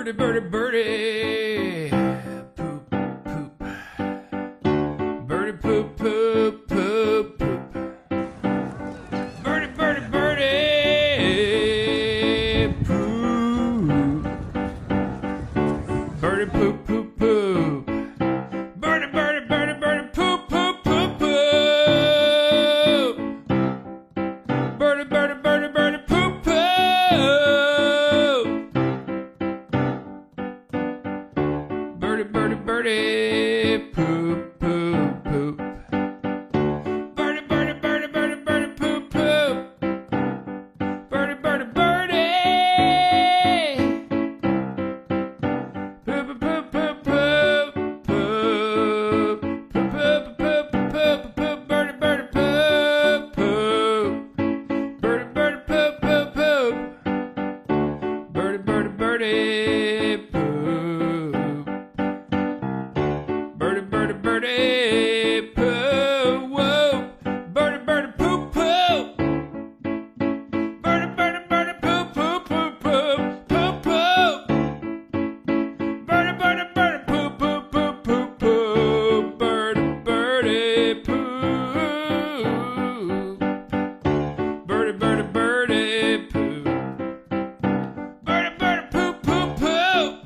Birdie, birdie, birdie. Poop, poop. Birdie, poop, poop, poop, poop. Birdie, birdie, birdie. Poop. Birdie, poop, poop, poop. Birdie, birdie, birdie, birdie. Poop, poop, poop, poop. Birdie, birdie, birdie, birdie. Poop, poop. Birdie, birdie, birdie, poop, poop, poop. Birdie, birdie, birdie, birdie, birdie, poop, poop. Birdie, birdie, birdie. Poop, poop, poop, poop, poop, poop. Poop, poop, poop, poop, poop, birdie, birdie, poop, poop. Birdie, birdie, poop, poop, poop. Birdie, birdie, birdie, poop. Birdie, birdie, birdie, poo, whoa. Birdie, birdie, poop, poop. Birdie, birdie, birdie, poop, poop, poop, poop, poop, poop. Birdie, birdie, birdie, poop, poop, poop, poop, poop. Birdie, birdie, poop. Birdie, birdie, birdie, poop. Birdie, birdie, poop, poop, poop.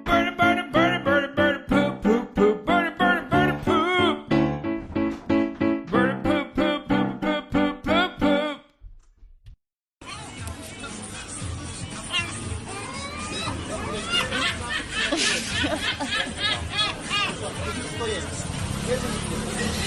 Birdie, birdie, birdie, birdie, birdie, poop, poop, poop. Birdie, birdie, birdie, poop. Birdie, poop, poop, poop, poop, poop, poop, poop. To jest.